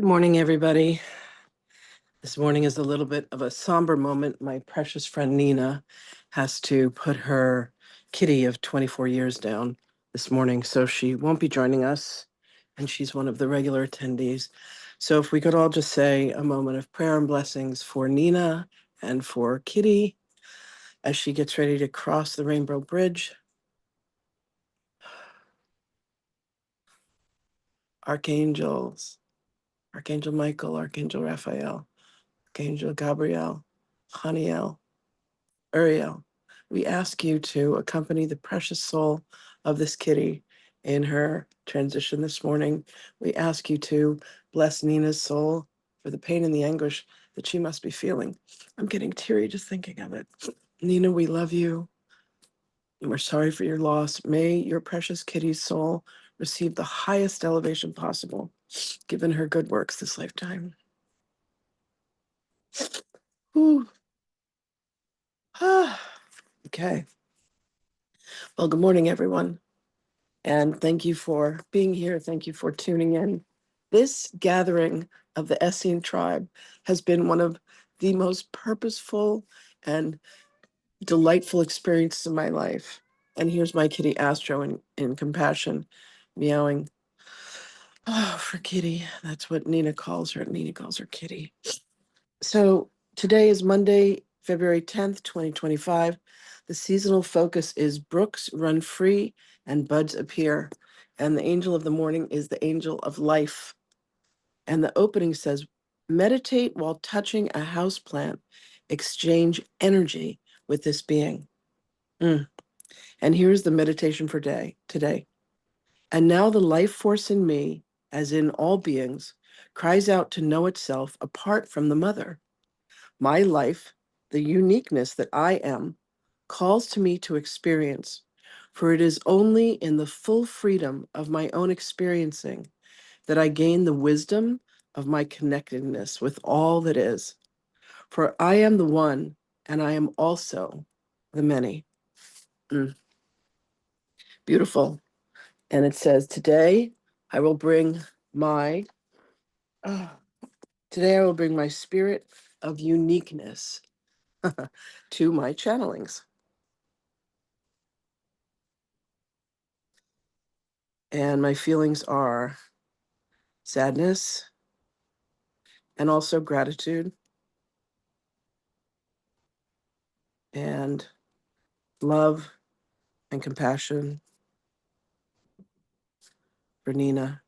Good morning, everybody. This morning is a little bit of a somber moment. My precious friend Nina has to put her kitty of 24 years down this morning, so she won't be joining us, and she's one of the regular attendees. So if we could all just say a moment of prayer and blessings for Nina and for Kitty as she gets ready to cross the Rainbow Bridge. Archangels, Archangel Michael, Archangel Raphael, Archangel Gabriel, Haniel, Uriel, we ask you to accompany the precious soul of this kitty in her transition this morning. We ask you to bless Nina's soul for the pain and the anguish that she must be feeling. I'm getting teary just thinking of it. Nina, we love you. We're sorry for your loss. May your precious kitty's soul receive the highest elevation possible, given her good works this lifetime. Whew. Okay. Well, good morning, everyone. And thank you for being here. Thank you for tuning in. This gathering of the Essene tribe has been one of the most purposeful and delightful experiences of my life. And here's my kitty Astro in compassion, meowing. Oh, for Kitty. That's what Nina calls her. Nina calls her Kitty. So today is Monday, February 10th, 2025. The seasonal focus is Brooks Run Free and Buds Appear. And the angel of the morning is the angel of life. And the opening says, meditate while touching a house plant. Exchange energy with this being. And here's the meditation for today. And now the life force in me, as in all beings, cries out to know itself apart from the mother. My life, the uniqueness that I am, calls to me to experience, for it is only in the full freedom of my own experiencing that I gain the wisdom of my connectedness with all that is. For I am the one, and I am also the many. Beautiful. And it says, today I will bring my spirit of uniqueness to my channelings. And my feelings are sadness and also gratitude and love and compassion for Nina.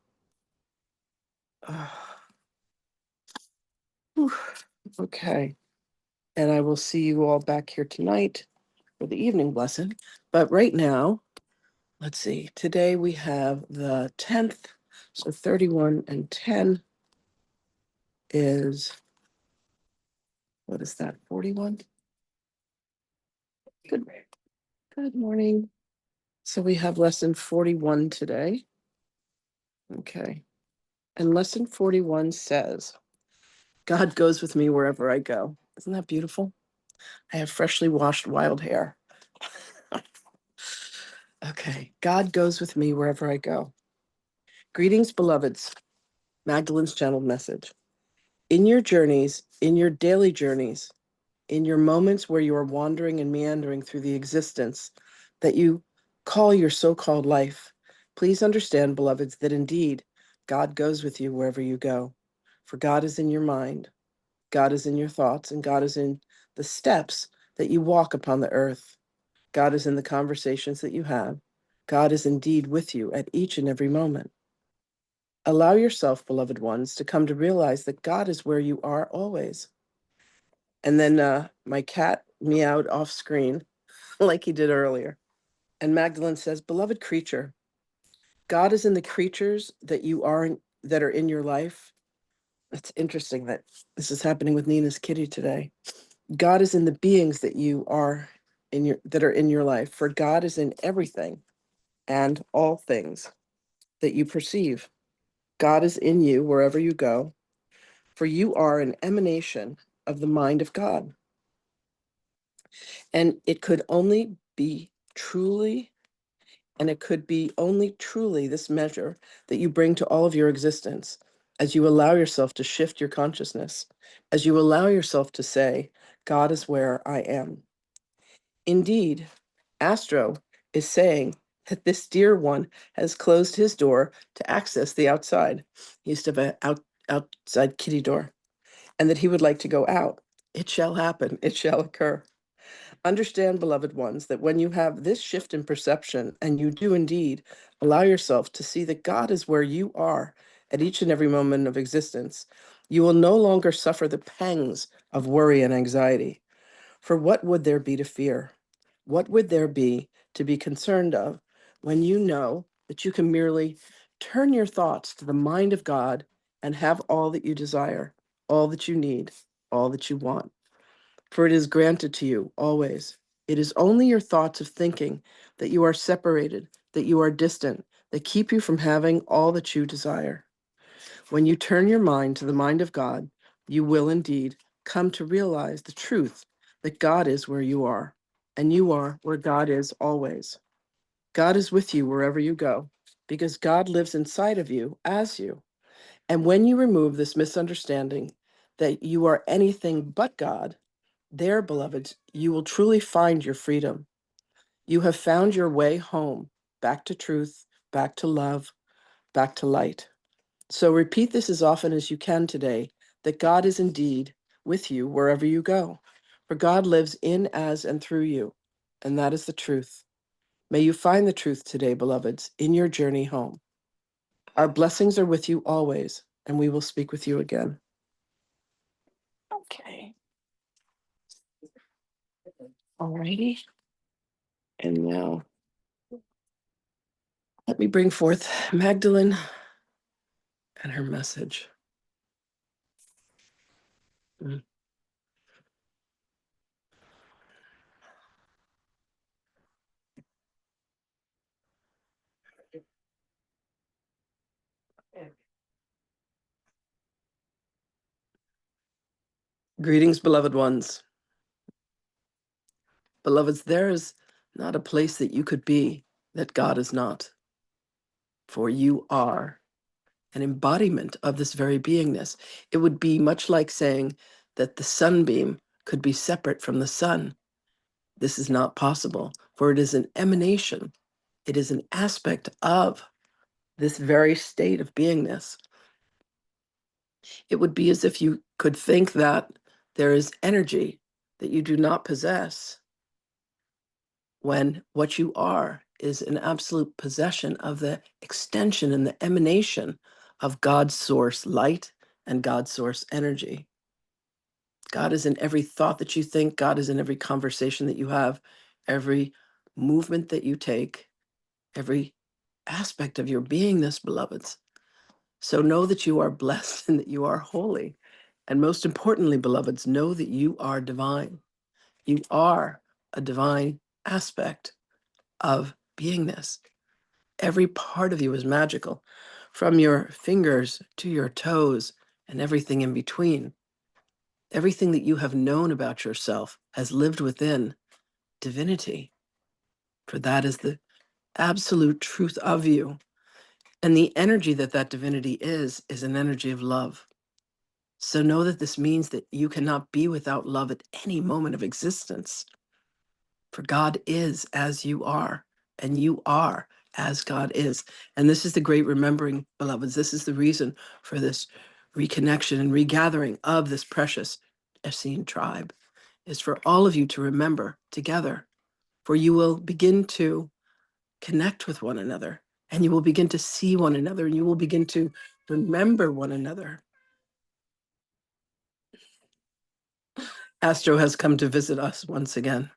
Okay. And I will see you all back here tonight for the evening blessing. But right now, let's see. Today we have the 10th. So 31 and 10 is, what is that, 41? Good morning. So we have lesson 41 today. Okay. And lesson 41 says, God goes with me wherever I go. Isn't that beautiful? I have freshly washed wild hair. Okay. God goes with me wherever I go. Greetings, beloveds. Magdalene's channeled message. In your journeys, in your daily journeys, in your moments where you are wandering and meandering through the existence that you call your so-called life, please understand, beloveds, that indeed God goes with you wherever you go. For God is in your mind, God is in your thoughts, and God is in the steps that you walk upon the earth. God is in the conversations that you have. God is indeed with you at each and every moment. Allow yourself, beloved ones, to come to realize that God is where you are always. And then my cat meowed off screen like he did earlier. And Magdalene says, beloved creature, God is in the creatures that you are that are in your life. It's interesting that this is happening with Nina's kitty today. God is in the beings that you are that are in your life. For God is in everything and all things that you perceive. God is in you wherever you go, for you are an emanation of the mind of God. And it could only be truly, and it could be only truly this measure that you bring to all of your existence, as you allow yourself to shift your consciousness, as you allow yourself to say, God is where I am. Indeed, Astro is saying that this dear one has closed his door to access the outside. He used to have an outside kitty door, and that he would like to go out. It shall happen. It shall occur. Understand, beloved ones, that when you have this shift in perception, and you do indeed allow yourself to see that God is where you are at each and every moment of existence, you will no longer suffer the pangs of worry and anxiety. For what would there be to fear? What would there be to be concerned of when you know that you can merely turn your thoughts to the mind of God and have all that you desire, all that you need, all that you want? For it is granted to you always. It is only your thoughts of thinking that you are separated, that you are distant, that keep you from having all that you desire. When you turn your mind to the mind of God, you will indeed come to realize the truth that God is where you are, and you are where God is always. God is with you wherever you go, because God lives inside of you as you. And when you remove this misunderstanding that you are anything but God, there, beloveds, you will truly find your freedom. You have found your way home, back to truth, back to love, back to light. So repeat this as often as you can today, that God is indeed with you wherever you go. For God lives in, as, and through you, and that is the truth. May you find the truth today, beloveds, in your journey home. Our blessings are with you always, and we will speak with you again. Okay. Alrighty. And now let me bring forth Magdalene and her message. Mm. Greetings, beloved ones. Beloveds, there is not a place that you could be that God is not, for you are an embodiment of this very beingness. It would be much like saying that the sunbeam could be separate from the sun. This is not possible, for it is an emanation. It is an aspect of this very state of beingness. It would be as if you could think that there is energy that you do not possess, when what you are is an absolute possession of the extension and the emanation of God's source light and God's source energy. God is in every thought that you think. God is in every conversation that you have, every movement that you take, every aspect of your beingness, beloveds. So know that you are blessed and that you are holy. And most importantly, beloveds, know that you are divine. You are a divine aspect of beingness. Every part of you is magical, from your fingers to your toes and everything in between. Everything that you have known about yourself has lived within divinity, for that is the absolute truth of you. And the energy that that divinity is an energy of love. So know that this means that you cannot be without love at any moment of existence. For God is as you are, and you are as God is. And this is the great remembering, beloveds. This is the reason for this reconnection and regathering of this precious Essene tribe, is for all of you to remember together, for you will begin to connect with one another, and you will begin to see one another, and you will begin to remember one another. Astro has come to visit us once again.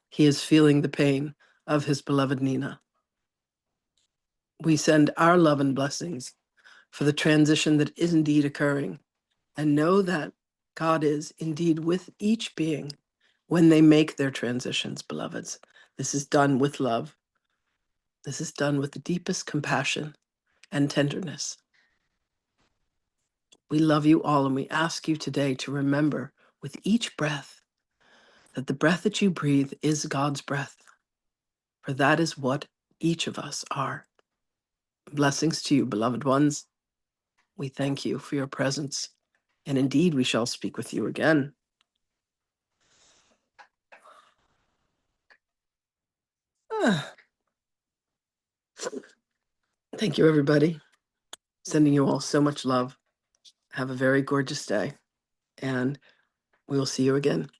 He is feeling the pain of his beloved Nina. We send our love and blessings for the transition that is indeed occurring, and know that God is indeed with each being when they make their transitions, beloveds. This is done with love. This is done with the deepest compassion and tenderness. We love you all, and we ask you today to remember with each breath that the breath that you breathe is God's breath, for that is what each of us are. Blessings to you, beloved ones. We thank you for your presence, and indeed we shall speak with you again. Ah. Thank you, everybody. Sending you all so much love. Have a very gorgeous day, and we will see you again.